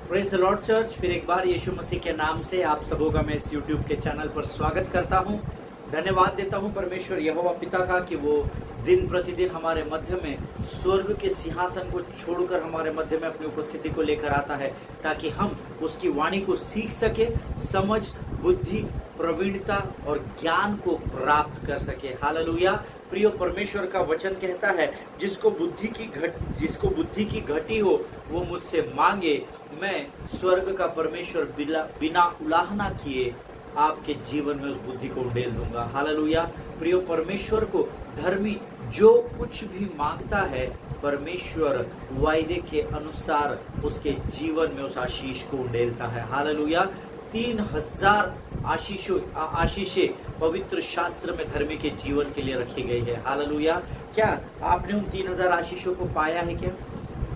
Praise the Lord church. फिर एक बार यीशु मसीह के नाम से आप सबों का मैं इस यूट्यूब के चैनल पर स्वागत करता हूं। धन्यवाद देता हूं परमेश्वर यहोवा पिता का कि वो दिन प्रतिदिन हमारे मध्य में स्वर्ग के सिंहासन को छोड़कर हमारे मध्य में अपनी उपस्थिति को लेकर आता है, ताकि हम उसकी वाणी को सीख सके, समझ, बुद्धि, प्रवीणता और ज्ञान को प्राप्त कर सके। हालेलुया। प्रिय परमेश्वर का वचन कहता है, जिसको बुद्धि की घटी हो वो मुझसे मांगे, मैं स्वर्ग का परमेश्वर बिना उलाहना किए आपके जीवन में उस बुद्धि को उंडेल दूंगा। हालेलुया। प्रिय परमेश्वर को धर्मी जो कुछ भी मांगता है, परमेश्वर वायदे के अनुसार उसके जीवन में उस आशीष को उंडेलता है। हालेलुया। 3000 आशीषें पवित्र शास्त्र में धर्मी के जीवन के लिए रखी गई है। हालेलुया। क्या आपने उन 3000 आशीषों को पाया है? क्या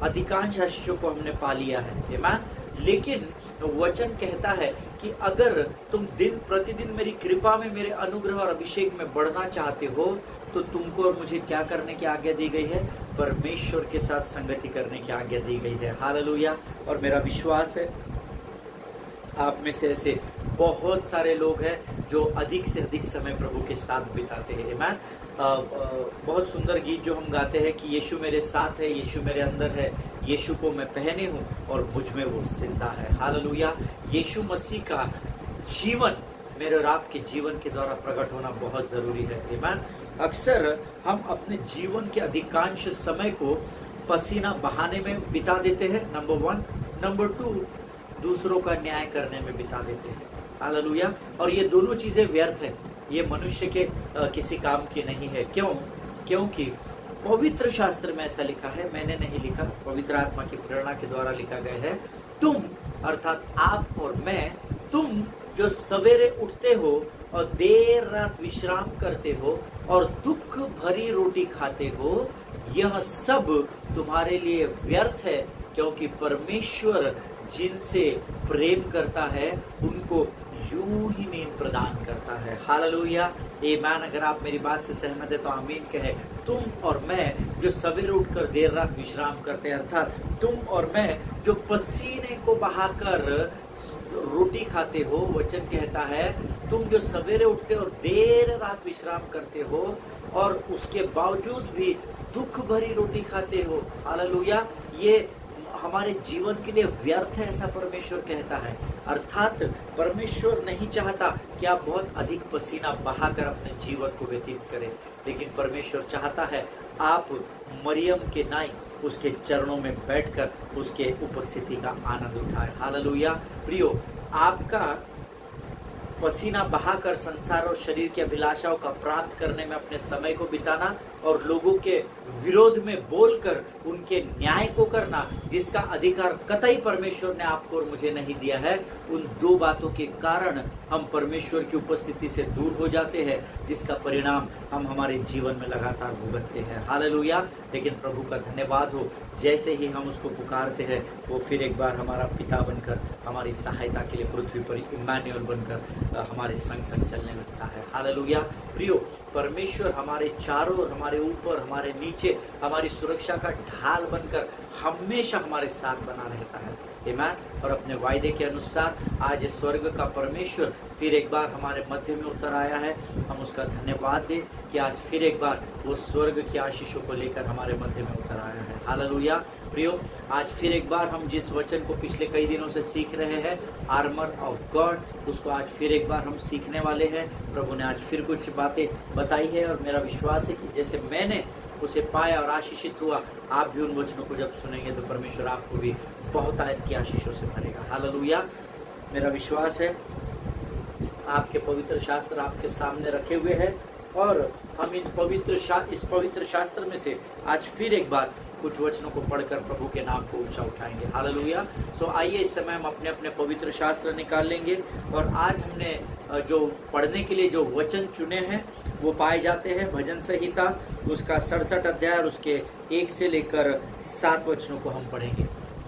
अधिकांश आशीषों को हमने पा लिया है, आमीन। लेकिन वचन कहता है कि अगर तुम दिन प्रतिदिन मेरी कृपा में, मेरे अनुग्रह और अभिषेक में बढ़ना चाहते हो, तो तुमको और मुझे क्या करने की आज्ञा दी गई है? परमेश्वर के साथ संगति करने की आज्ञा दी गई है। हालेलुया। और मेरा विश्वास है आप में से ऐसे बहुत सारे लोग हैं जो अधिक से अधिक समय प्रभु के साथ बिताते हैं। आमीन। बहुत सुंदर गीत जो हम गाते हैं कि यीशु मेरे साथ है, यीशु मेरे अंदर है, यीशु को मैं पहने हूँ और मुझ में वो जिंदा है। हालेलुया। यीशु मसीह का जीवन मेरे और आपके जीवन के द्वारा प्रकट होना बहुत ज़रूरी है। आमीन। अक्सर हम अपने जीवन के अधिकांश समय को पसीना बहाने में बिता देते हैं, नंबर 1। नंबर 2, दूसरों का न्याय करने में बिता देते हैं। हालेलुया। और ये दोनों चीज़ें व्यर्थ हैं, ये मनुष्य के किसी काम की नहीं है। क्यों? क्योंकि पवित्र शास्त्र में ऐसा लिखा है, मैंने नहीं लिखा, पवित्र आत्मा की प्रेरणा के द्वारा लिखा गया है। तुम अर्थात आप और मैं, तुम जो सवेरे उठते हो और देर रात विश्राम करते हो और दुख भरी रोटी खाते हो, यह सब तुम्हारे लिए व्यर्थ है, क्योंकि परमेश्वर जिनसे प्रेम करता है उनको यूं ही नींद प्रदान करता है। हालेलुया। आमीन। अगर आप मेरी बात से सहमत है तो आमीन कहे। तुम और मैं जो सवेरे उठकर देर रात विश्राम करते हैं, अर्थात तुम और मैं जो पसीने को बहाकर रोटी खाते हो, वचन कहता है तुम जो सवेरे उठते और देर रात विश्राम करते हो और उसके बावजूद भी दुख भरी रोटी खाते हो, हालेलुया, ये हमारे जीवन के लिए व्यर्थ है, ऐसा परमेश्वर कहता है। अर्थात परमेश्वर नहीं चाहता कि आप बहुत अधिक पसीना बहाकर अपने जीवन को व्यतीत करें, लेकिन परमेश्वर चाहता है आप मरियम के नाई उसके चरणों में बैठकर उसके उपस्थिति का आनंद उठाएं। हालेलुया। प्रियो, आपका पसीना बहाकर संसार और शरीर की अभिलाषाओं का प्राप्त करने में अपने समय को बिताना और लोगों के विरोध में बोलकर उनके न्याय को करना, जिसका अधिकार कतई परमेश्वर ने आपको और मुझे नहीं दिया है, उन दो बातों के कारण हम परमेश्वर की उपस्थिति से दूर हो जाते हैं, जिसका परिणाम हम हमारे जीवन में लगातार भुगतते हैं। हालेलुया। लेकिन प्रभु का धन्यवाद हो, जैसे ही हम उसको पुकारते हैं वो फिर एक बार हमारा पिता बनकर हमारी सहायता के लिए पृथ्वी पर इम्मानुएल बनकर हमारे संग संग चलने लगता है। हालेलुया। प्रियो, परमेश्वर हमारे चारों, हमारे ऊपर, हमारे नीचे, हमारी सुरक्षा का ढाल बनकर हमेशा हमारे साथ बना रहता है। आमीन। और अपने वायदे के अनुसार आज स्वर्ग का परमेश्वर फिर एक बार हमारे मध्य में उतर आया है। हम उसका धन्यवाद दें कि आज फिर एक बार वो स्वर्ग की आशीषों को लेकर हमारे मध्य में उतर आया है। हालेलुया। प्रियो, आज फिर एक बार हम जिस वचन को पिछले कई दिनों से सीख रहे हैं, आर्मर ऑफ गॉड, उसको आज फिर एक बार हम सीखने वाले हैं। प्रभु ने आज फिर कुछ बातें बताई है और मेरा विश्वास है कि जैसे मैंने उसे पाया और आशीषित हुआ, आप भी उन वचनों को जब सुनेंगे तो परमेश्वर आपको भी बहुत आयत की आशीषों से भरेगा। हालेलुया। मेरा विश्वास है आपके पवित्र शास्त्र आपके सामने रखे हुए हैं और हम इस पवित्र शास्त्र में से आज फिर एक बार कुछ वचनों को पढ़कर प्रभु के नाम को ऊंचा उठाएंगे। हालेलुया। सो आइए इस समय हम अपने अपने पवित्र शास्त्र निकाल लेंगे और आज हमने जो पढ़ने के लिए जो वचन चुने हैं वो पाए जाते हैं भजन संहिता उसका 67 अध्याय और उसके 1 से लेकर 7 वचनों को हम पढ़ेंगे।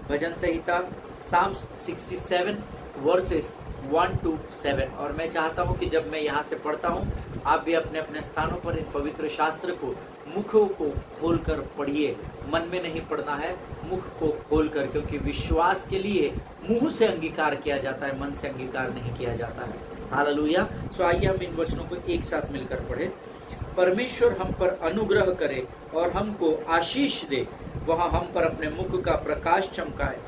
भजन संहिता Psalms 67 वर्सेस 1 to 7। और मैं चाहता हूं कि जब मैं यहाँ से पढ़ता हूं, आप भी अपने अपने स्थानों पर इन पवित्र शास्त्र को मुखों को खोलकर पढ़िए। मन में नहीं पढ़ना है, मुख को खोलकर, क्योंकि विश्वास के लिए मुंह से अंगीकार किया जाता है, मन से अंगीकार नहीं किया जाता है। हालेलुया। सो आइए हम इन वचनों को एक साथ मिलकर पढ़ें। परमेश्वर हम पर अनुग्रह करे और हमको आशीष दे, वह हम पर अपने मुख का प्रकाश चमकाए,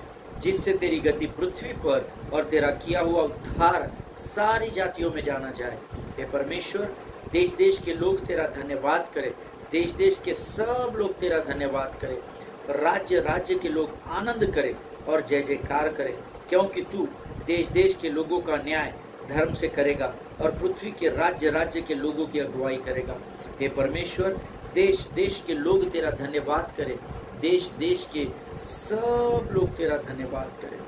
जिससे तेरी गति पृथ्वी पर और तेरा किया हुआ उद्धार सारी जातियों में जाना जाए। हे परमेश्वर, देश देश के लोग तेरा धन्यवाद करें, देश देश के सब लोग तेरा धन्यवाद करें, राज्य राज्य के लोग आनंद करें और जय जयकार करें, क्योंकि तू देश देश के लोगों का न्याय धर्म से करेगा और पृथ्वी के राज्य राज्य के लोगों की अगुवाई करेगा। हे परमेश्वर, देश देश के लोग तेरा धन्यवाद करें, देश देश के सब लोग तेरा धन्यवाद करें।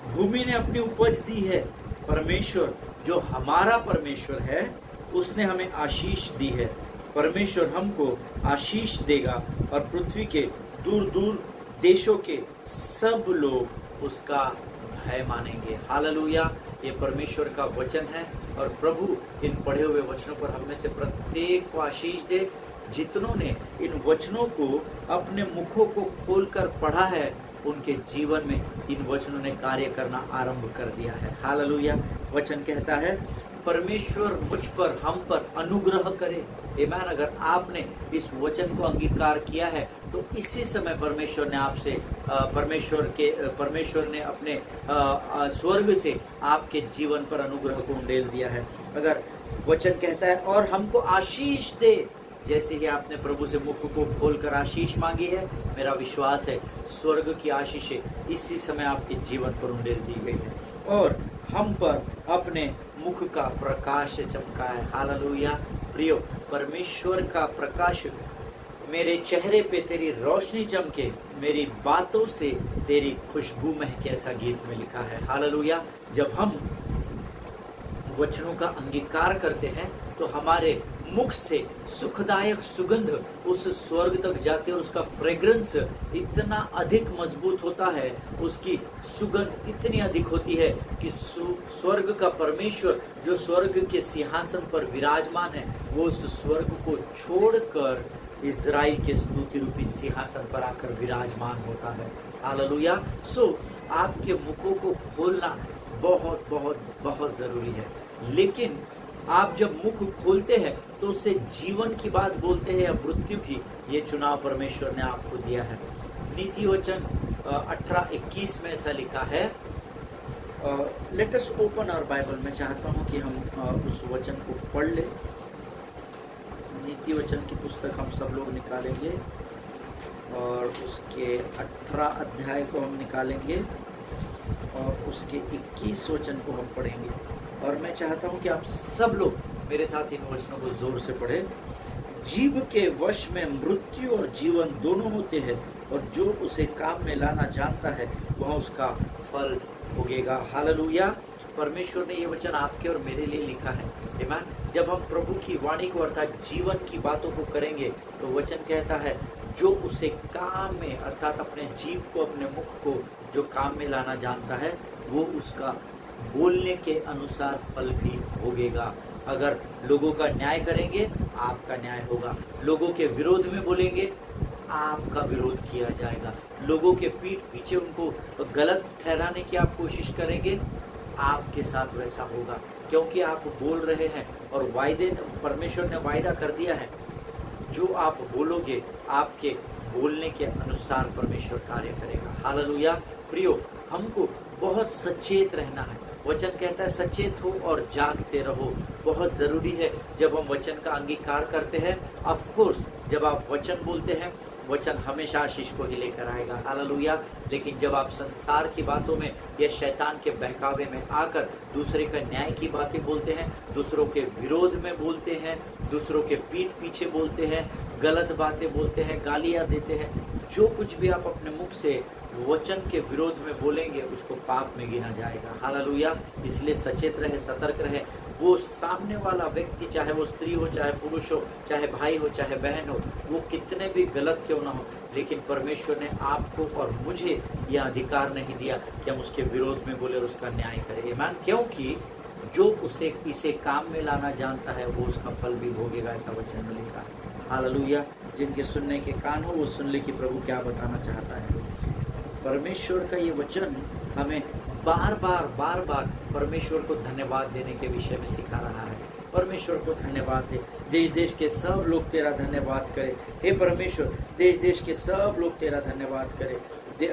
भूमि ने अपनी उपज दी है, परमेश्वर जो हमारा परमेश्वर है उसने हमें आशीष दी है। परमेश्वर हमको आशीष देगा और पृथ्वी के दूर दूर देशों के सब लोग उसका भय मानेंगे। हालेलुया। ये परमेश्वर का वचन है और प्रभु इन पढ़े हुए वचनों पर हम में से प्रत्येक को आशीष दे। जितनों ने इन वचनों को अपने मुखों को खोलकर पढ़ा है, उनके जीवन में इन वचनों ने कार्य करना आरंभ कर दिया है। हालेलुया। वचन कहता है, परमेश्वर मुझ पर, हम पर अनुग्रह करे। आमीन। अगर आपने इस वचन को अंगीकार किया है तो इसी समय परमेश्वर ने आपसे परमेश्वर ने अपने स्वर्ग से आपके जीवन पर अनुग्रह को उंडेल दिया है। अगर वचन कहता है और हमको आशीष दे, जैसे ही आपने प्रभु से मुख को खोलकर आशीष मांगी है, मेरा विश्वास है स्वर्ग की आशीषें इसी समय आपके जीवन पर उंडेल दी गई है और हम पर अपने मुख का प्रकाश चमका है। हालेलुया। प्रियो, परमेश्वर का प्रकाश, मेरे चेहरे पे तेरी रोशनी चमके, मेरी बातों से तेरी खुशबू महके, ऐसा गीत में लिखा है। हालेलुया। जब हम वचनों का अंगीकार करते हैं तो हमारे मुख से सुखदायक सुगंध उस स्वर्ग तक जाती है और उसका फ्रेग्रेंस इतना अधिक मजबूत होता है, उसकी सुगंध इतनी अधिक होती है कि स्वर्ग का परमेश्वर जो स्वर्ग के सिंहासन पर विराजमान है, वो उस स्वर्ग को छोड़कर इज़राइल के स्तुति रूपी सिंहासन पर आकर विराजमान होता है। हालेलुया। सो आपके मुखों को खोलना बहुत बहुत बहुत ज़रूरी है, लेकिन आप जब मुख खोलते हैं तो उससे जीवन की बात बोलते हैं या मृत्यु की, ये चुनाव परमेश्वर ने आपको दिया है। नीति वचन 18:21 में ऐसा लिखा है। Let us open our Bible. मैं चाहता हूँ कि हम उस वचन को पढ़ लें। नीति वचन की पुस्तक हम सब लोग निकालेंगे और उसके 18 अध्याय को हम निकालेंगे और उसके 21 वचन को हम पढ़ेंगे और मैं चाहता हूं कि आप सब लोग मेरे साथ इन वचनों को जोर से पढ़ें। जीव के वश में मृत्यु और जीवन दोनों होते हैं और जो उसे काम में लाना जानता है वह उसका फल भोगेगा। हालेलुया। परमेश्वर ने ये वचन आपके और मेरे लिए लिखा है। आमीन। जब हम प्रभु की वाणी को अर्थात जीवन की बातों को करेंगे तो वचन कहता है जो उसे काम में अर्थात अपने जीव को, अपने मुख को जो काम में लाना जानता है वो उसका बोलने के अनुसार फल भी भोगेगा। अगर लोगों का न्याय करेंगे आपका न्याय होगा, लोगों के विरोध में बोलेंगे आपका विरोध किया जाएगा, लोगों के पीठ पीछे उनको गलत ठहराने की आप कोशिश करेंगे आपके साथ वैसा होगा, क्योंकि आप बोल रहे हैं और वायदे परमेश्वर ने वायदा कर दिया है, जो आप बोलोगे आपके बोलने के अनुसार परमेश्वर कार्य करेगा। हालेलुया। प्रियो, हमको बहुत सचेत रहना है। वचन कहता है सचेत हो और जागते रहो। बहुत ज़रूरी है जब हम वचन का अंगीकार करते हैं। ऑफ कोर्स जब आप वचन बोलते हैं, वचन हमेशा आशीष को ही लेकर आएगा। हालेलुया। लेकिन जब आप संसार की बातों में या शैतान के बहकावे में आकर दूसरे का न्याय की बातें बोलते हैं, दूसरों के विरोध में बोलते हैं, दूसरों के पीठ पीछे बोलते हैं, गलत बातें बोलते हैं, गालियाँ देते हैं, जो कुछ भी आप अपने मुख से वचन के विरोध में बोलेंगे उसको पाप में गिना जाएगा। हालेलुया। इसलिए सचेत रहे, सतर्क रहे। वो सामने वाला व्यक्ति, चाहे वो स्त्री हो, चाहे पुरुष हो, चाहे भाई हो, चाहे बहन हो, वो कितने भी गलत क्यों ना हो, लेकिन परमेश्वर ने आपको और मुझे यह अधिकार नहीं दिया कि हम उसके विरोध में बोले और उसका न्याय करें। आमीन। क्योंकि जो इसे काम में लाना जानता है वो उसका फल भी भोगेगा, ऐसा वचन में लिखा है। हालेलुया। जिनके सुनने के कान हो वो सुन ले कि प्रभु क्या बताना चाहता है। परमेश्वर का ये वचन हमें बार बार परमेश्वर को धन्यवाद देने के विषय में सिखा रहा है। परमेश्वर को धन्यवाद दे। देश देश के सब लोग तेरा धन्यवाद करें। हे परमेश्वर, देश देश के सब लोग तेरा धन्यवाद करें।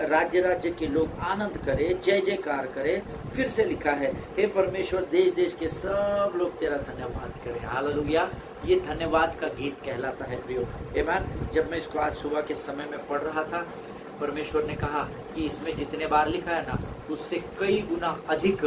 राज्य राज्य के लोग आनंद करें, जय जयकार करें। फिर से लिखा है, हे परमेश्वर, देश देश के सब लोग तेरा धन्यवाद करें। हालेलुया। ये धन्यवाद का गीत कहलाता है प्रियो। आमीन। जब मैं इसको आज सुबह के समय में पढ़ रहा था, परमेश्वर ने कहा कि इसमें जितने बार लिखा है ना, उससे कई गुना अधिक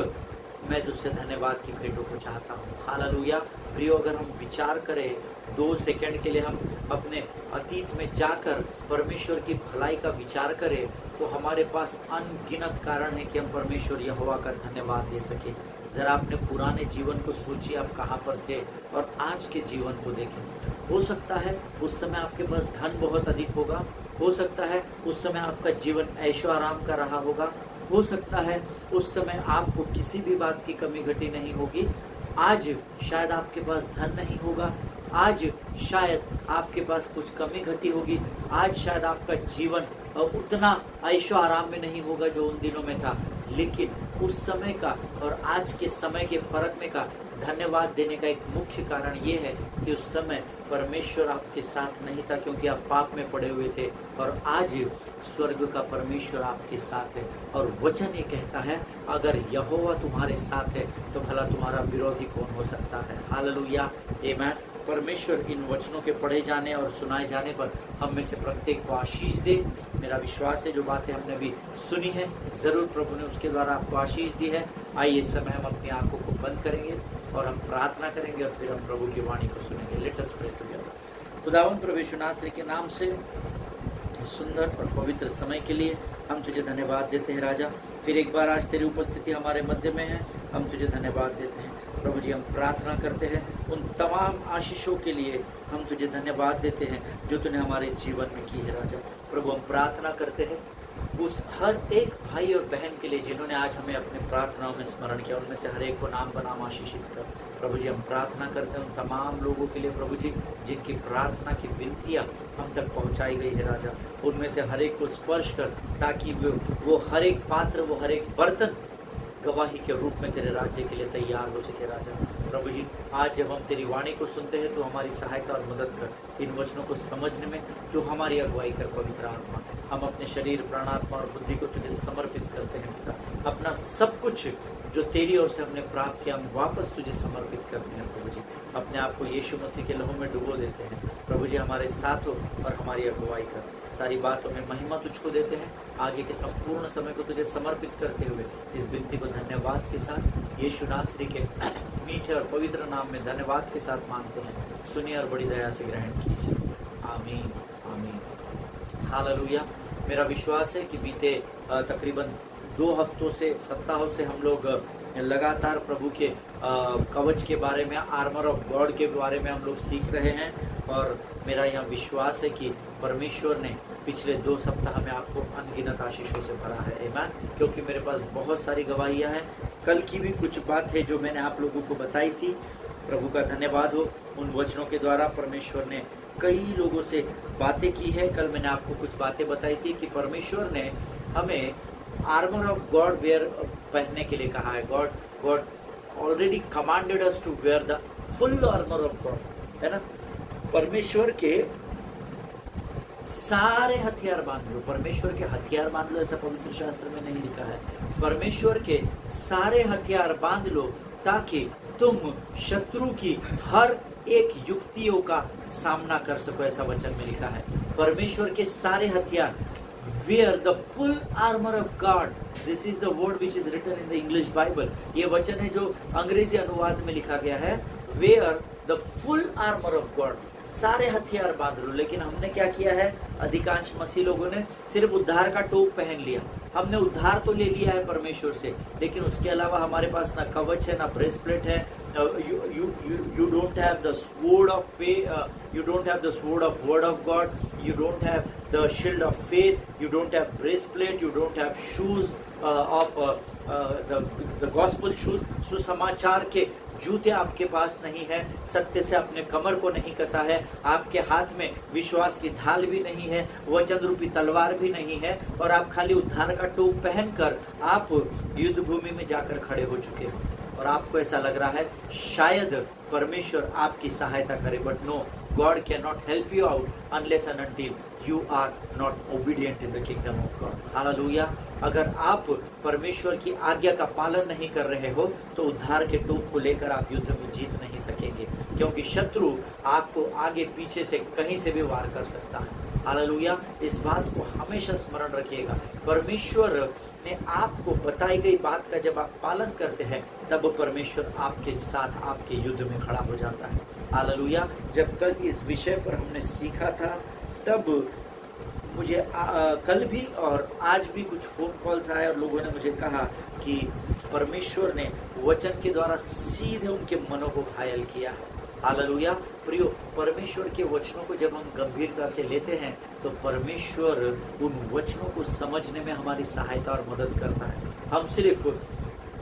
मैं तुझसे धन्यवाद की भेंटों को चाहता हूँ। हालेलुया। प्रियो, अगर हम विचार करें 2 सेकंड के लिए, हम अपने अतीत में जाकर परमेश्वर की भलाई का विचार करें, तो हमारे पास अनगिनत कारण है कि हम परमेश्वर यहोवा का धन्यवाद दे सके। जरा अपने पुराने जीवन को सोचिए, आप कहाँ पर थे, और आज के जीवन को देखें। हो सकता है उस समय आपके पास धन बहुत अधिक होगा, हो सकता है उस समय आपका जीवन ऐशो आराम का रहा होगा, हो सकता है उस समय आपको किसी भी बात की कमी घटी नहीं होगी। आज शायद आपके पास धन नहीं होगा, आज शायद आपके पास कुछ कमी घटी होगी, आज शायद आपका जीवन उतना ऐशो आराम में नहीं होगा जो उन दिनों में था। लेकिन उस समय का और आज के समय के फर्क में का धन्यवाद देने का एक मुख्य कारण ये है कि उस समय परमेश्वर आपके साथ नहीं था, क्योंकि आप पाप में पड़े हुए थे, और आज स्वर्ग का परमेश्वर आपके साथ है। और वचन ये कहता है, अगर यहोवा तुम्हारे साथ है तो भला तुम्हारा विरोधी कौन हो सकता है। हालेलुया। आमीन। परमेश्वर इन वचनों के पढ़े जाने और सुनाए जाने पर हम में से प्रत्येक को आशीष दे। मेरा विश्वास है जो बातें हमने भी सुनी है, ज़रूर प्रभु ने उसके द्वारा आपको आशीष दी है। आइए इस समय हम अपनी आंखों को बंद करेंगे और हम प्रार्थना करेंगे, और फिर हम प्रभु की वाणी को सुनेंगे। Let us pray together. खुदावंद प्रभु यीशु नासरी के नाम से सुंदर और पवित्र समय के लिए हम तुझे धन्यवाद देते हैं राजा। फिर एक बार आज तेरी उपस्थिति हमारे मध्य में है, हम तुझे धन्यवाद देते हैं प्रभु जी। हम प्रार्थना करते हैं उन तमाम आशीषों के लिए, हम तुझे धन्यवाद देते हैं जो तूने हमारे जीवन में की है राजा। प्रभु हम प्रार्थना करते हैं उस हर एक भाई और बहन के लिए जिन्होंने आज हमें अपने प्रार्थनाओं में स्मरण किया, उनमें से हर एक को नाम बनाम आशीषित कर। प्रभु जी हम प्रार्थना करते हैं उन तमाम लोगों के लिए प्रभु जी जिनकी प्रार्थना की विनतियाँ हम तक पहुँचाई गई है राजा। उनमें से हर एक को स्पर्श कर, ताकि वो हर एक पात्र, वो हर एक बर्तन गवाही के रूप में तेरे राज्य के लिए तैयार हो सके राजा। प्रभु जी आज जब हम तेरी वाणी को सुनते हैं तो हमारी सहायता और मदद कर, इन वचनों को समझने में तो हमारी अगुवाई कर पवित्र आत्मा। हम अपने शरीर, प्राणात्मा और बुद्धि को तुझे समर्पित करते हैं पिता। अपना सब कुछ जो तेरी ओर से हमने प्राप्त किया हम वापस तुझे समर्पित करते हैं प्रभु जी। अपने आप को यीशु मसीह के लहू में डुबो देते हैं प्रभु जी। हमारे साथ हो और हमारी अगुवाई कर। सारी बातों में महिमा तुझको देते हैं। आगे के संपूर्ण समय को तुझे समर्पित करते हुए इस विनती को धन्यवाद के साथ यीशु नासरी के मीठे और पवित्र नाम में धन्यवाद के साथ मांगते हैं। सुनिए और बड़ी दया से ग्रहण कीजिए। आमीन आमीन। हालेलुया। मेरा विश्वास है कि बीते तकरीबन 2 हफ्तों से, सप्ताहों से हम लोग लगातार प्रभु के कवच के बारे में, आर्मर ऑफ गॉड के बारे में हम लोग सीख रहे हैं। और मेरा यह विश्वास है कि परमेश्वर ने पिछले 2 सप्ताह में आपको अनगिनत आशीषों से भरा है। आमीन। क्योंकि मेरे पास बहुत सारी गवाहियाँ हैं। कल की भी कुछ बात है जो मैंने आप लोगों को बताई थी। प्रभु का धन्यवाद हो, उन वचनों के द्वारा परमेश्वर ने कई लोगों से बातें की है। कल मैंने आपको कुछ बातें बताई थी कि परमेश्वर ने हमें आर्मर ऑफ गॉड वेयर पहनने के लिए कहा है। God already commanded us to wear the full armour of God, है ना। परमेश्वर के सारे हथियार बांध लो। परमेश्वर के हथियार बांध लो ऐसा पवित्र शास्त्र में नहीं लिखा है। परमेश्वर के सारे हथियार बांध लो ताकि तुम शत्रु की हर एक युक्तियों का सामना कर सको, ऐसा वचन में लिखा है। परमेश्वर के सारे हथियार, wear the full armor of God. This is the word which is written in the English Bible. ये वचन है जो अंग्रेजी अनुवाद में लिखा गया है। wear the full armor of God. सारे हथियार बांध लो। लेकिन हमने क्या किया है, अधिकांश मसीह लोगों ने सिर्फ उद्धार का टोप पहन लिया। हमने उद्धार तो ले लिया है परमेश्वर से, लेकिन उसके अलावा हमारे पास ना कवच है, ना ब्रेस्टप्लेट है, you don't have the sword of faith, you don't have the sword of word of God, you don't have the shield of faith, you don't have breastplate, you don't have shoes of the gospel shoes, सुसमाचार के जूते आपके पास नहीं है, सत्य से अपने कमर को नहीं कसा है, आपके हाथ में विश्वास की ढाल भी नहीं है, वचन रूपी तलवार भी नहीं है, और आप खाली उद्धार का टोप पहनकर आप युद्ध भूमि में जाकर खड़े हो चुके हो और आपको ऐसा लग रहा है शायद परमेश्वर आपकी सहायता करे, but no, God cannot help you out unless and until you are not obedient in the kingdom of God. Hallelujah. अगर आप परमेश्वर की आज्ञा का पालन नहीं कर रहे हो तो उद्धार के टोप को लेकर आप युद्ध में जीत नहीं सकेंगे, क्योंकि शत्रु आपको आगे पीछे से कहीं से भी वार कर सकता है। हालेलुया। इस बात को हमेशा स्मरण रखिएगा। परमेश्वर ने आपको बताई गई बात का जब आप पालन करते हैं तब परमेश्वर आपके साथ आपके युद्ध में खड़ा हो जाता है। हालेलुया। जब कल इस विषय पर हमने सीखा था तब मुझे कल भी और आज भी कुछ फोन कॉल्स आए और लोगों ने मुझे कहा कि परमेश्वर ने वचन के द्वारा सीधे उनके मनों को घायल किया है। हालेलुया। प्रियो, परमेश्वर के वचनों को जब हम गंभीरता से लेते हैं तो परमेश्वर उन वचनों को समझने में हमारी सहायता और मदद करता है। हम सिर्फ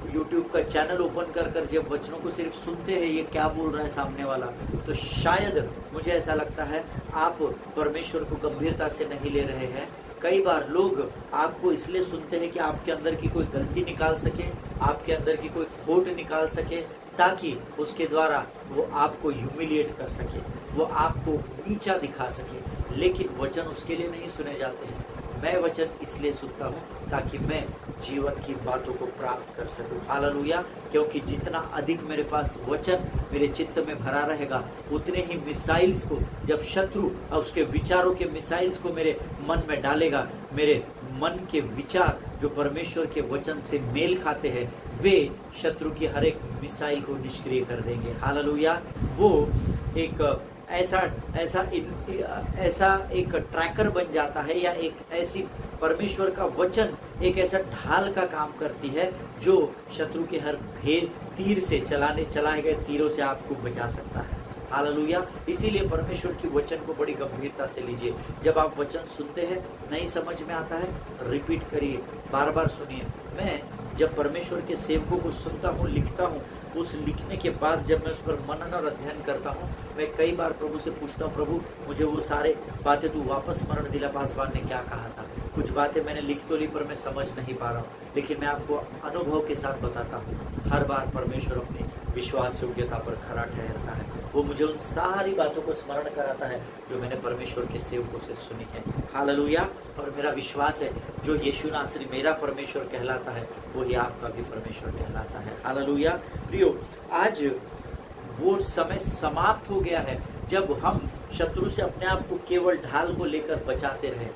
YouTube का चैनल ओपन कर जब वचनों को सिर्फ सुनते हैं, ये क्या बोल रहा है सामने वाला, तो शायद मुझे ऐसा लगता है आप परमेश्वर को गंभीरता से नहीं ले रहे हैं। कई बार लोग आपको इसलिए सुनते हैं कि आपके अंदर की कोई गलती निकाल सके, आपके अंदर की कोई खोट निकाल सके, ताकि उसके द्वारा वो आपको ह्यूमिलिएट कर सके, वो आपको नीचा दिखा सके। लेकिन वचन उसके लिए नहीं सुने जाते हैं। मैं वचन इसलिए सुनता हूँ ताकि मैं जीवन की बातों को प्राप्त कर सकूँ। हालेलुया। क्योंकि जितना अधिक मेरे पास वचन मेरे चित्त में भरा रहेगा, उतने ही मिसाइल्स को जब शत्रु और उसके विचारों के मिसाइल्स को मेरे मन में डालेगा, मेरे मन के विचार जो परमेश्वर के वचन से मेल खाते हैं, वे शत्रु की हर एक मिसाइल को निष्क्रिय कर देंगे। हालेलुया। वो एक ऐसा एक ट्रैकर बन जाता है, या एक ऐसी परमेश्वर का वचन एक ऐसा ढाल का काम करती है जो शत्रु के हर तीर से चलाए गए तीरों से आपको बचा सकता है। हालेलुया। इसीलिए परमेश्वर की वचन को बड़ी गंभीरता से लीजिए। जब आप वचन सुनते हैं, नहीं समझ में आता है, रिपीट करिए, बार बार सुनिए। मैं जब परमेश्वर के सेवकों को सुनता हूँ, लिखता हूँ, उस लिखने के बाद जब मैं उस पर मनन और अध्ययन करता हूँ, मैं कई बार प्रभु से पूछता हूँ, प्रभु मुझे वो सारे बातें तू वापस स्मरण दिला, पासवान ने क्या कहा था। कुछ बातें मैंने लिख तो ली पर मैं समझ नहीं पा रहा हूँ, लेकिन मैं आपको अनुभव के साथ बताता हूँ, हर बार परमेश्वर अपनी विश्वास योग्यता पर खरा ठहरता है। वो मुझे उन सारी बातों को स्मरण कराता है जो मैंने परमेश्वर के सेवकों से सुनी है। हालेलुया। और मेरा विश्वास है जो यीशु नासरी मेरा परमेश्वर कहलाता है, वही आपका भी परमेश्वर कहलाता है। हालेलुया। प्रियो, आज वो समय समाप्त हो गया है जब हम शत्रु से अपने आप को केवल ढाल को लेकर बचाते रहे।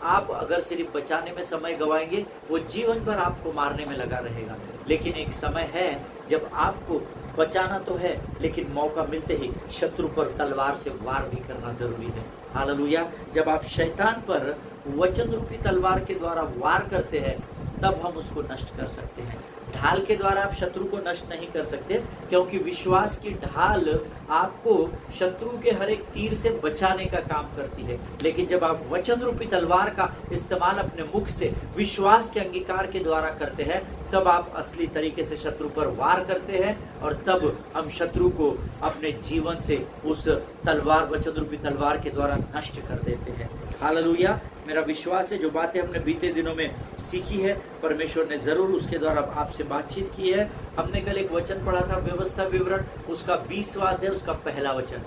आप अगर सिर्फ बचाने में समय गवाएंगे, वो जीवन भर आपको मारने में लगा रहेगा। लेकिन एक समय है जब आपको बचाना तो है, लेकिन मौका मिलते ही शत्रु पर तलवार से वार भी करना जरूरी है। हालेलुया। जब आप शैतान पर वचन रूपी तलवार के द्वारा वार करते हैं, तब हम उसको नष्ट कर सकते हैं। ढाल के द्वारा आप शत्रु को नष्ट नहीं कर सकते, क्योंकि विश्वास की ढाल आपको शत्रु के हर एक तीर से बचाने का काम करती है। लेकिन जब आप वचन रूपी तलवार का इस्तेमाल अपने मुख से विश्वास के अंगीकार के द्वारा करते हैं, तब आप असली तरीके से शत्रु पर वार करते हैं, और तब हम शत्रु को अपने जीवन से उस तलवार, वचन रूपी तलवार के द्वारा नष्ट कर देते हैं। हालेलुया। मेरा विश्वास है जो बातें हमने बीते दिनों में सीखी है, परमेश्वर ने जरूर उसके द्वारा आपसे बातचीत की है। हमने कल एक वचन पढ़ा था, व्यवस्था विवरण, उसका 20वां अध्याय, उसका पहला वचन,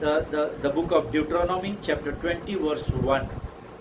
the book of Deuteronomy chapter 20 verse 1,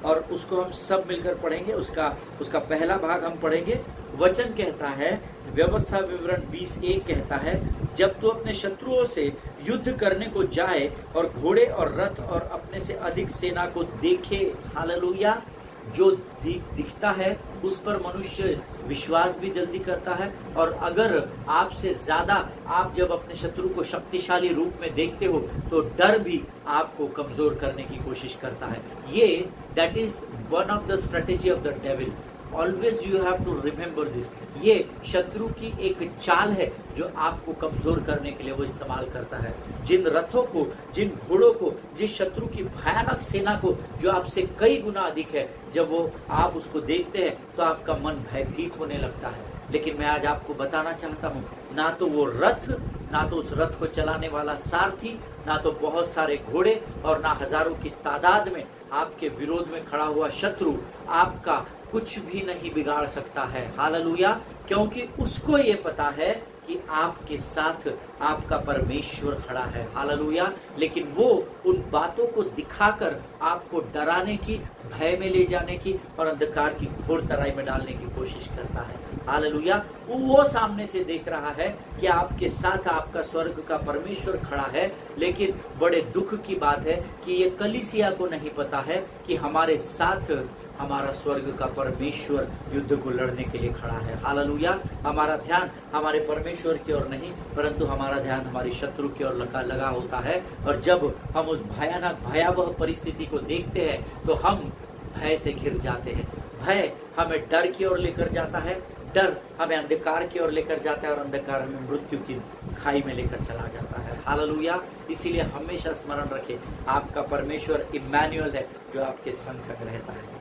और उसको हम सब मिलकर पढ़ेंगे। उसका पहला भाग हम पढ़ेंगे। वचन कहता है, व्यवस्था विवरण 20:1 कहता है, जब तू अपने शत्रुओं से युद्ध करने को जाए और घोड़े और रथ और अपने से अधिक सेना को देखे। हालेलुया। जो दिखता है उस पर मनुष्य विश्वास भी जल्दी करता है, और अगर आपसे ज्यादा आप जब अपने शत्रु को शक्तिशाली रूप में देखते हो तो डर भी आपको कमजोर करने की कोशिश करता है। ये that is one of the strategy of the devil. Always you have to remember this. ये शत्रु की एक चाल है जो आपको कमजोर करने के लिए वो इस्तेमाल करता है। जिन रथों को, जिन घोड़ों को, जिस शत्रु की भयानक सेना को जो आपसे कई गुना अधिक है, जब वो आप उसको देखते हैं तो आपका मन भयभीत होने लगता है। लेकिन मैं आज आपको बताना चाहता हूँ, ना तो वो रथ, ना तो उस रथ को चलाने वाला सारथी, ना तो बहुत सारे घोड़े, और ना हजारों की तादाद में आपके विरोध में खड़ा हुआ शत्रु आपका कुछ भी नहीं बिगाड़ सकता है। हालेलुया। क्योंकि उसको ये पता है कि आपके साथ आपका परमेश्वर खड़ा है। हालेलुया। लेकिन वो उन बातों को दिखाकर आपको डराने की, भय में ले जाने की और अंधकार की घोर तराई में डालने की कोशिश करता है। हालेलुया। वो सामने से देख रहा है कि आपके साथ आपका स्वर्ग का परमेश्वर खड़ा है, लेकिन बड़े दुख की बात है कि ये कलीसिया को नहीं पता है कि हमारे साथ हमारा स्वर्ग का परमेश्वर युद्ध को लड़ने के लिए खड़ा है। हालेलुया। हमारा ध्यान हमारे परमेश्वर की ओर नहीं, परंतु हमारा ध्यान हमारी शत्रु की ओर लगा होता है। और जब हम उस भयानक भयावह परिस्थिति को देखते हैं तो हम भय से घिर जाते हैं। भय हमें डर की ओर लेकर जाता है, डर हमें अंधकार की ओर लेकर जाता है और अंधकार हमें मृत्यु की खाई में लेकर चला जाता है। हालेलुया। इसीलिए हमेशा स्मरण रखें, आपका परमेश्वर इम्मानुएल है जो आपके संग संग रहता है।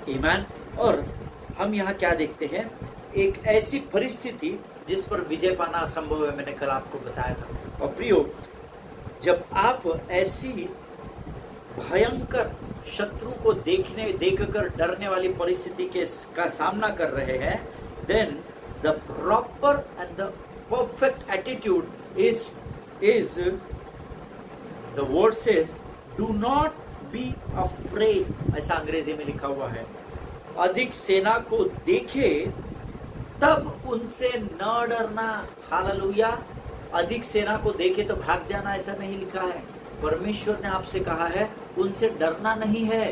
ईमान। और हम यहाँ क्या देखते हैं, एक ऐसी परिस्थिति जिस पर विजय पाना असंभव है, मैंने कल आपको बताया था। और प्रियो, जब आप ऐसी भयंकर शत्रु को देखकर डरने वाली परिस्थिति का सामना कर रहे हैं, then the proper and the perfect attitude is the word says do not be afraid. ऐसा अंग्रेजी में लिखा हुआ है। अधिक सेना को देखे तब उनसे न डरना। हालेलुया। अधिक सेना को देखे तो भाग जाना, ऐसा नहीं लिखा है। परमेश्वर ने आपसे कहा है उनसे डरना नहीं है,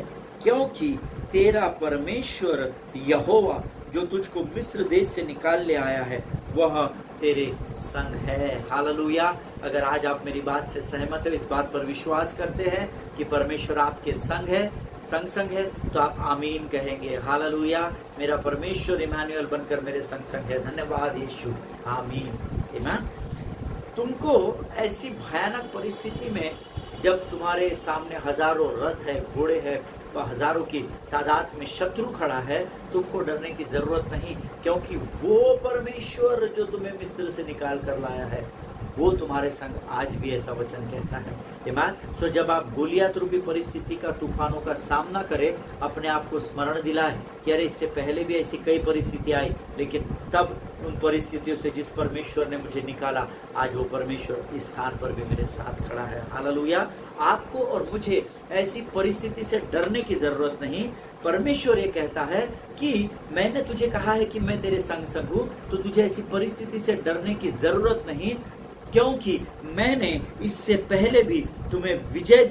क्योंकि तेरा परमेश्वर यहोवा जो तुझको मिस्र देश से निकाल ले आया है वह तेरे संग है। हालेलुया। अगर आज आप मेरी बात से सहमत हो, इस बात पर विश्वास करते हैं कि परमेश्वर आपके संग है, संग है, तो आप आमीन कहेंगे। हालेलुया। मेरा परमेश्वर इम्मानुएल बनकर मेरे संग है। धन्यवाद यीशु। आमीन। ईमान। तुमको ऐसी भयानक परिस्थिति में जब तुम्हारे सामने हजारों रथ है, घोड़े है, हजारों की तादाद में शत्रु खड़ा है, तुमको डरने की जरूरत नहीं, क्योंकि वो परमेश्वर जो तुम्हें मिस्र से निकाल कर लाया है वो तुम्हारे संग आज भी, ऐसा वचन कहता है। ईमान। सो जब आप गोलियत रूपी परिस्थिति का, तूफानों का सामना करें, अपने आप को स्मरण दिलाएं कि अरे इससे पहले भी ऐसी कई परिस्थिति आई, लेकिन तब उन परिस्थितियों से जिस परमेश्वर ने मुझे निकाला, आज वो परमेश्वर इस स्थान पर भी मेरे साथ खड़ा है। हालेलुया। आपको और मुझे ऐसी परिस्थिति से डरने की जरूरत नहीं। परमेश्वर ये कहता है कि मैंने तुझे कहा है कि मैं तेरे संग संग हूँ, तो तुझे ऐसी परिस्थिति से डरने की जरूरत नहीं, क्योंकि मैंने इससे पहले भी तुम्हें विजय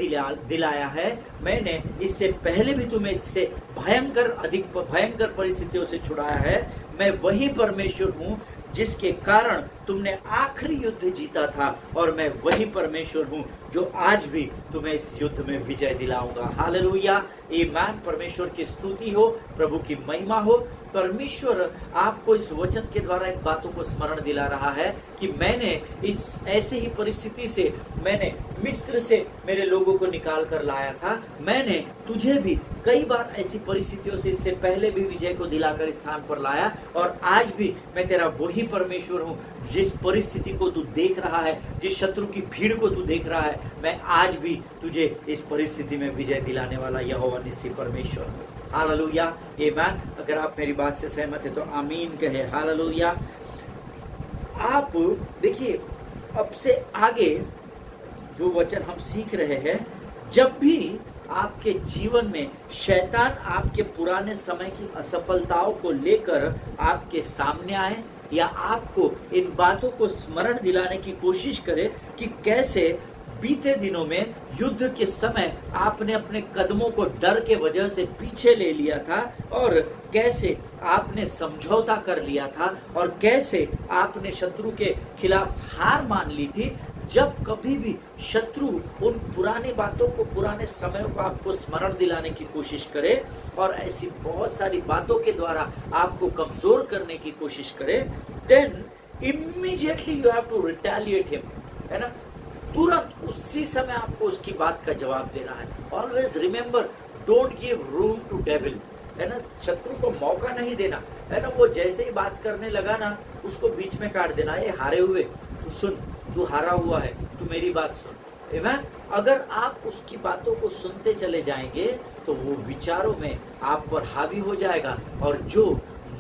दिलाया है। मैंने इससे पहले भी तुम्हें इससे अधिक भयंकर परिस्थितियों से छुड़ाया है। मैं वही परमेश्वर हूँ जिसके कारण तुमने आखिरी युद्ध जीता था, और मैं वही परमेश्वर हूँ जो आज भी तुम्हें इस युद्ध में विजय दिलाऊंगा। हालेलुया। ईमान। परमेश्वर की स्तुति हो, प्रभु की महिमा हो। परमेश्वर आपको इस वचन के द्वारा इन बातों को स्मरण दिला रहा है कि मैंने इस ऐसे ही परिस्थिति से, मैंने मिस्र से मेरे लोगों को निकाल कर लाया था। मैंने तुझे भी कई बार ऐसी परिस्थितियों से इससे पहले भी विजय को दिलाकर स्थान पर लाया, और आज भी मैं तेरा वही परमेश्वर हूँ। जिस परिस्थिति को तू देख रहा है, जिस शत्रु की भीड़ को तू देख रहा है, मैं आज भी तुझे इस परिस्थिति में विजय दिलाने वाला यहोवा निस्सी परमेश्वर हूँ। हालेलुया। आमीन। अगर आप मेरी बात से सहमत है तो आमीन कहे। हालेलुया। आप देखिए, अब से आगे जो वचन हम सीख रहे हैं, जब भी आपके जीवन में शैतान आपके पुराने समय की असफलताओं को लेकर आपके सामने आए, या आपको इन बातों को स्मरण दिलाने की कोशिश करे कि कैसे बीते दिनों में युद्ध के समय आपने अपने कदमों को डर के वजह से पीछे ले लिया था, और कैसे आपने समझौता कर लिया था, और कैसे आपने शत्रु के खिलाफ हार मान ली थी, जब कभी भी शत्रु उन पुरानी बातों को, पुराने समयों को आपको स्मरण दिलाने की कोशिश करे और ऐसी बहुत सारी बातों के द्वारा आपको कमजोर करने की कोशिश करे, then immediately you have to retaliate him, है ना। तुरंत उसी समय आपको उसकी बात का जवाब देना है। Always remember, don't give room to devil, है ना। शत्रु को मौका नहीं देना, है ना। वो जैसे ही बात करने लगा ना, उसको बीच में काट देना। ये हारे हुए, तू सुन, तू हारा हुआ है, तू मेरी बात सुन। आमीन। अगर आप उसकी बातों को सुनते चले जाएंगे तो वो विचारों में आप पर हावी हो जाएगा, और जो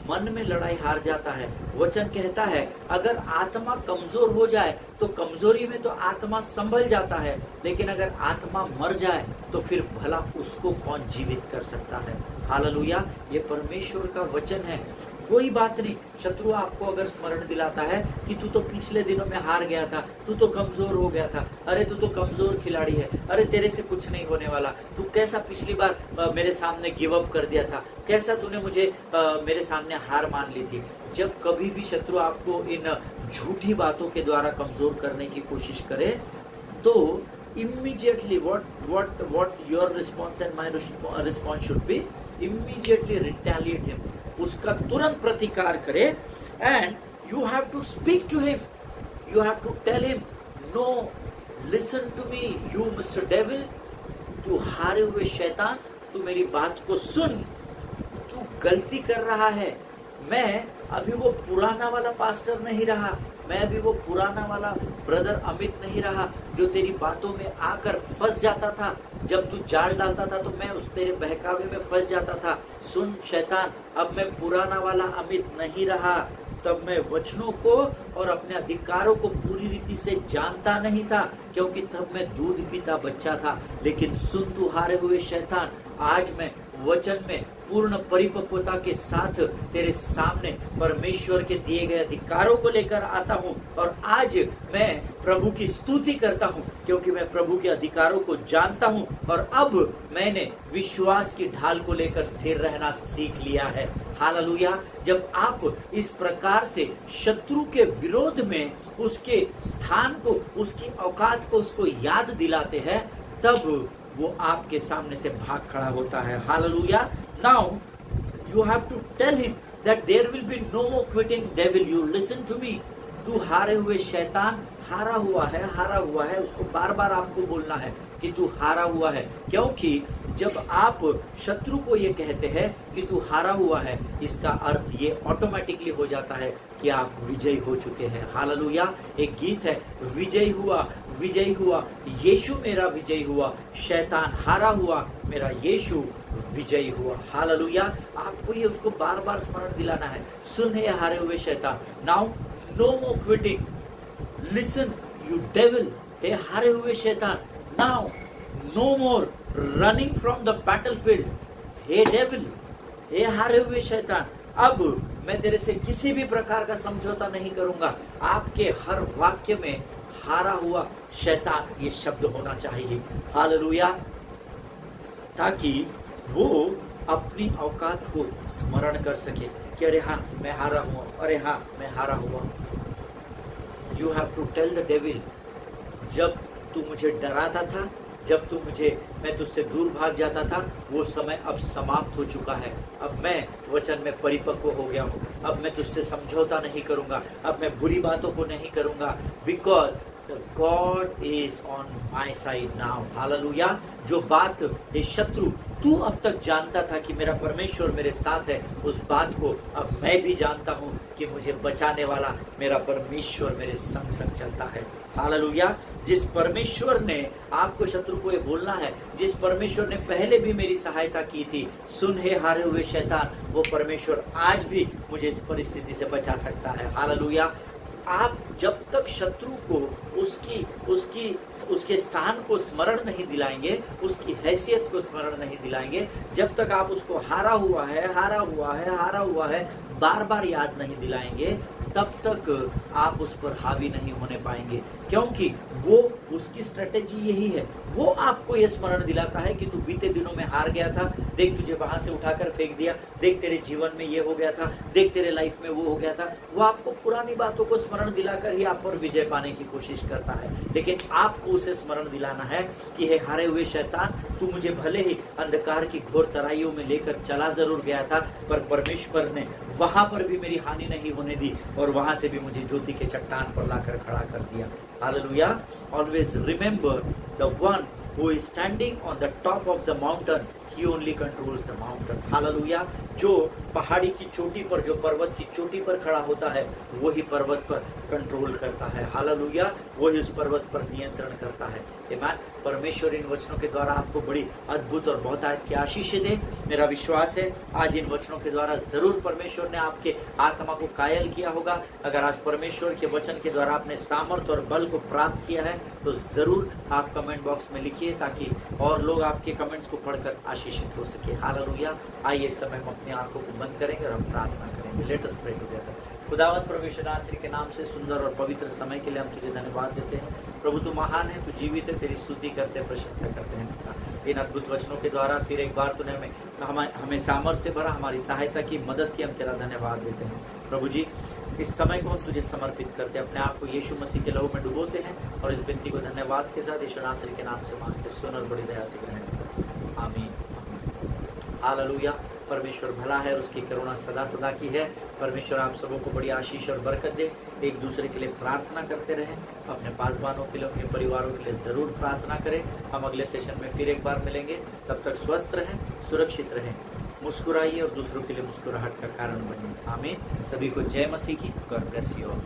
मन में लड़ाई हार जाता है, वचन कहता है अगर आत्मा कमजोर हो जाए तो कमजोरी में तो आत्मा संभल जाता है, लेकिन अगर आत्मा मर जाए तो फिर भला उसको कौन जीवित कर सकता है। हालेलुया। ये परमेश्वर का वचन है। कोई बात नहीं, शत्रु आपको अगर स्मरण दिलाता है कि तू तो पिछले दिनों में हार गया था, तू तो कमजोर हो गया था, अरे तू तो कमजोर खिलाड़ी है, अरे तेरे से कुछ नहीं होने वाला, तू कैसा पिछली बार मेरे सामने गिव अप कर दिया था, कैसा तूने मुझे मेरे सामने हार मान ली थी। जब कभी भी शत्रु आपको इन झूठी बातों के द्वारा कमजोर करने की कोशिश करे तो immediately what your response and my response should be, immediately retaliate him, उसका तुरंत प्रतिकार करे। And you have to speak to him, you have to tell him, no listen to me you mister devil, तू हारे हुए शैतान, तू मेरी बात को सुन, तू गलती कर रहा है। मैं अभी वो पुराना वाला पास्टर नहीं रहा, मैं अभी वो पुराना वाला ब्रदर अमित नहीं रहा जो तेरी बातों में आकर फंस जाता था। जब तू जाल डालता था तो मैं उस तेरे बहकावे में फंस जाता था। सुन शैतान, अब मैं पुराना वाला अमित नहीं रहा। तब मैं वचनों को और अपने अधिकारों को पूरी रीति से जानता नहीं था, क्योंकि तब मैं दूध पीता बच्चा था। लेकिन सुन तू हारे हुए शैतान, आज मैं वचन में पूर्ण परिपक्वता के साथ तेरे सामने परमेश्वर के दिए गए अधिकारों को लेकर आता हूँ, और आज मैं प्रभु की स्तुति करता हूँ क्योंकि मैं प्रभु के अधिकारों को जानता हूँ, और अब मैंने विश्वास की ढाल को लेकर स्थिर रहना सीख लिया है। हालेलुया। जब आप इस प्रकार से शत्रु के विरोध में उसके स्थान को, उसकी औकात को उसको याद दिलाते हैं, तब वो आपके सामने से भाग खड़ा होता है। Hallelujah. Now you have to tell him that there will be no more quitting devil, you listen to me। तू हारे हुए शैतान, हारा हुआ है, हारा हुआ है, उसको बार बार आपको बोलना है कि तू हारा हुआ है, क्योंकि जब आप शत्रु को ये कहते हैं कि तू हारा हुआ है, इसका अर्थ ये ऑटोमेटिकली हो जाता है कि आप विजयी हो चुके हैं। हालेलुया। एक गीत है, विजयी हुआ, विजयी हुआ, यीशु मेरा विजयी हुआ, शैतान हारा हुआ, मेरा यीशु विजयी हुआ। हालेलुया। आपको ये उसको बार बार स्मरण दिलाना है। सुन हे हारे हुए शैतान, now no more quitting, listen you devil, हे हारे हुए शैतान, now no more running from the battlefield, हे डेविल, हे हारे हुए शैतान, अब मैं तेरे से किसी भी प्रकार का समझौता नहीं करूंगा। आपके हर वाक्य में हारा हुआ शैतान ये शब्द होना चाहिए। हालेलुया। ताकि वो अपनी औकात को स्मरण कर सके कि अरे हाँ मैं हारा हुआ, अरे हाँ मैं हारा हुआ। You have to tell the devil, जब तू मुझे डराता था, जब तू मैं तुझसे दूर भाग जाता था, वो समय अब समाप्त हो चुका है। अब मैं वचन में परिपक्व हो गया हूँ। अब मैं तुझसे समझौता नहीं करूंगा, अब मैं बुरी बातों को नहीं करूंगा, because the God is on my side now. Hallelujah. जो बात ये शत्रु तू अब तक जानता था कि मेरा परमेश्वर मेरे साथ है, उस बात को अब मैं भी जानता हूँ कि मुझे बचाने वाला मेरा परमेश्वर मेरे संग संग चलता है। हालेलुया। जिस परमेश्वर ने आपको शत्रु को ये बोलना है, जिस परमेश्वर ने पहले भी मेरी सहायता की थी, सुन हे हारे हुए शैतान, वो परमेश्वर आज भी मुझे इस परिस्थिति से बचा सकता है। हालेलुया। आप जब तक शत्रु को उसके स्थान को स्मरण नहीं दिलाएंगे, उसकी हैसियत को स्मरण नहीं दिलाएंगे, जब तक आप उसको हारा हुआ है, हारा हुआ है, हारा हुआ है बार बार याद नहीं दिलाएंगे, तब तक आप उस पर हावी नहीं होने पाएंगे, क्योंकि वो उसकी स्ट्रेटेजी यही है। वो आपको ये स्मरण दिलाता है कि तू बीते दिनों में हार गया था, देख तुझे वहां से उठाकर फेंक दिया, देख तेरे जीवन में ये हो गया था, देख तेरे लाइफ में वो हो गया था। वो आपको पुरानी बातों को स्मरण दिलाकर ही आप पर विजय पाने की कोशिश करता है, लेकिन आपको उसे स्मरण दिलाना है कि हे हारे हुए शैतान, तू मुझे भले ही अंधकार की घोर तराइयों में लेकर चला जरूर गया था, पर परमेश्वर ने वहां पर भी मेरी हानि नहीं होने दी और वहां से भी मुझे ज्योति के चट्टान पर लाकर खड़ा कर दिया। Hallelujah. Always remember the one who is standing on the top of the mountain, he only controls the mountain. Hallelujah. जो पहाड़ी की चोटी पर, जो पर्वत की चोटी पर खड़ा होता है, वही पर्वत पर कंट्रोल करता है। हालेलुया। वही उस पर्वत पर नियंत्रण करता है। आमीन। परमेश्वर इन वचनों के द्वारा आपको बड़ी अद्भुत और बहुतायत की आशीष दे। मेरा विश्वास है आज इन वचनों के द्वारा जरूर परमेश्वर ने आपके आत्मा को कायल किया होगा। अगर आज परमेश्वर के वचन के द्वारा आपने सामर्थ और बल को प्राप्त किया है तो जरूर आप कमेंट बॉक्स में लिखिए, ताकि और लोग आपके कमेंट्स को पढ़कर आशीषित हो सके। हालेलुया। आइए इस समय हम अपनी आंखों को बंद करेंगे और हम प्रार्थना करेंगे। Let us pray together. खुदावंद परमेश्वर आश्री के नाम से सुंदर और पवित्र समय के लिए हम तुझे धन्यवाद देते हैं। प्रभु तू महान है, तू जीवित है, तेरी स्तुति करते हैं, प्रशंसा करते हैं। इन अद्भुत वचनों के द्वारा फिर एक बार तूने हमें सामर्थ्य भरा, हमारी सहायता की, मदद की, हम तेरा धन्यवाद देते हैं। प्रभु जी, इस समय को हम तुझे समर्पित करते हैं, अपने आप को यीशु मसीह के लहू में डुबोते हैं और इस विनती को धन्यवाद के साथ यीशु नासरी के नाम से मांगते, सुन और बड़ी दया से ग्रहण कर। आमीन। हालेलुया। परमेश्वर भला है और उसकी करुणा सदा सदा की है। परमेश्वर आप सबों को बड़ी आशीष और बरकत दे। एक दूसरे के लिए प्रार्थना करते रहें, अपने पासबानों के लिए, अपने परिवारों के लिए जरूर प्रार्थना करें। हम अगले सेशन में फिर एक बार मिलेंगे। तब तक स्वस्थ रहें, सुरक्षित रहें, मुस्कुराइए और दूसरों के लिए मुस्कुराहट का कारण बनिए। आमीन। सभी को जय मसीह की। God bless you all.